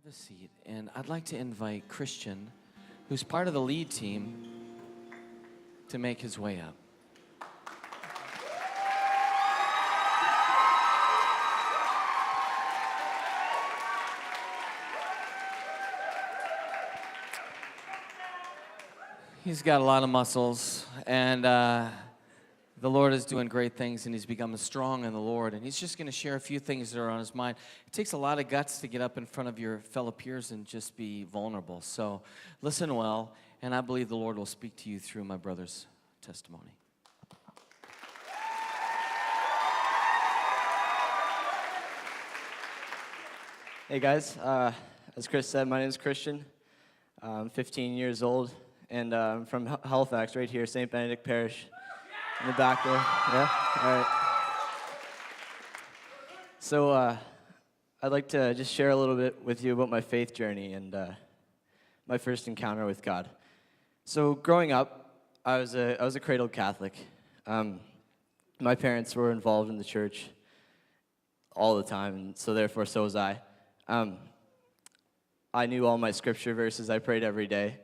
a seat, and I'd like to invite Christian, who's part of the lead team, to make his way up. He's got a lot of muscles, and the Lord is doing great things, and he's becoming strong in the Lord, and he's just going to share a few things that are on his mind. It takes a lot of guts to get up in front of your fellow peers and just be vulnerable. So listen well, and I believe the Lord will speak to you through my brother's testimony. Hey guys, as Chris said, my name is Christian. I'm 15 years old, and I'm from Halifax, right here, St. Benedict Parish, in the back there. Yeah? All right. So I'd like to just share a little bit with you about my faith journey and my first encounter with God. So growing up, I was a cradled Catholic. My parents were involved in the church all the time, and so therefore so was I. I knew all my scripture verses. I prayed every day.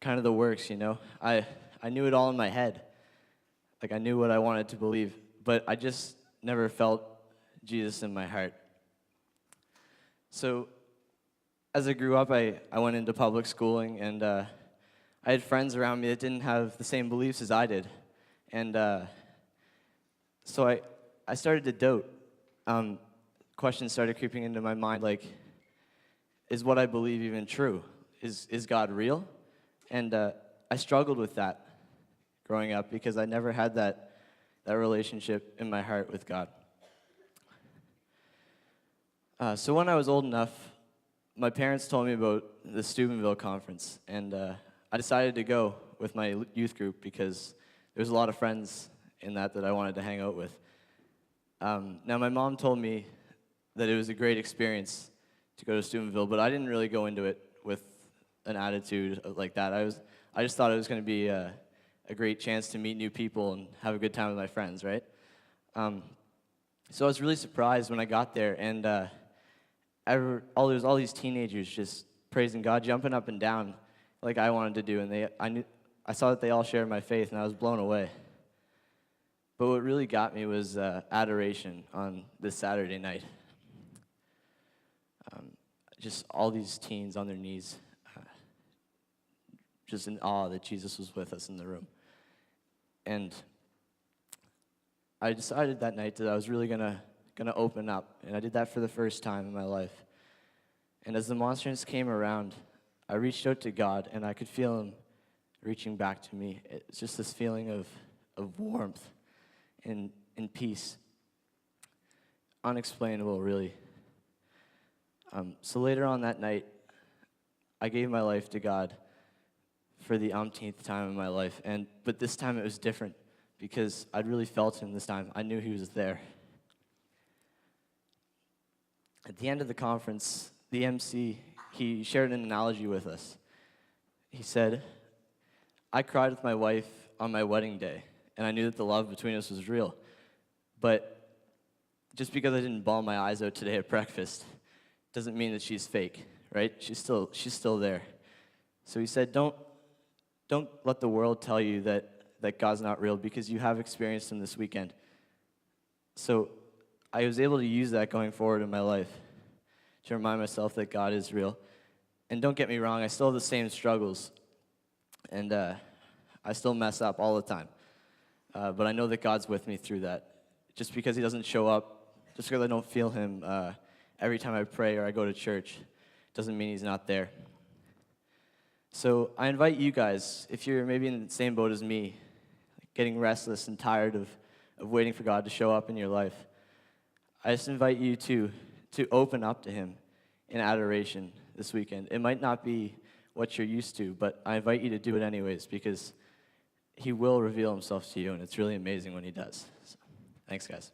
Kind of the works, you know. I knew it all in my head. Like, I knew what I wanted to believe, but I just never felt Jesus in my heart. So as I grew up, I went into public schooling, and I had friends around me that didn't have the same beliefs as I did. And so I started to doubt. Questions started creeping into my mind, like, is what I believe even true? Is God real? And I struggled with that growing up because I never had that relationship in my heart with God. So when I was old enough, my parents told me about the Steubenville conference, and I decided to go with my youth group because there was a lot of friends in that I wanted to hang out with. Now, my mom told me that it was a great experience to go to Steubenville, but I didn't really go into it with an attitude like that. I just thought it was going to be a great chance to meet new people and have a good time with my friends, right? So I was really surprised when I got there, and there was all these teenagers just praising God, jumping up and down like I wanted to do, and I saw that they all shared my faith, and I was blown away. But what really got me was adoration on this Saturday night. Just all these teens on their knees, just in awe that Jesus was with us in the room. And I decided that night that I was really gonna open up, and I did that for the first time in my life. And as the monstrance came around, I reached out to God, and I could feel him reaching back to me. It's just this feeling of warmth and peace. Unexplainable, really. So later on that night, I gave my life to God for the umpteenth time in my life, but this time it was different because I'd really felt him this time. I knew he was there. At the end of the conference, the MC, he shared an analogy with us. He said, I cried with my wife on my wedding day, and I knew that the love between us was real. But just because I didn't bawl my eyes out today at breakfast doesn't mean that she's fake, right? She's still there. So he said, don't let the world tell you that God's not real, because you have experienced him this weekend. So I was able to use that going forward in my life to remind myself that God is real. And don't get me wrong, I still have the same struggles, and I still mess up all the time. But I know that God's with me through that. Just because he doesn't show up, just because I don't feel him every time I pray or I go to church, doesn't mean he's not there. So I invite you guys, if you're maybe in the same boat as me, getting restless and tired of waiting for God to show up in your life, I just invite you to open up to him in adoration this weekend. It might not be what you're used to, but I invite you to do it anyways, because he will reveal himself to you, and it's really amazing when he does. So, thanks, guys.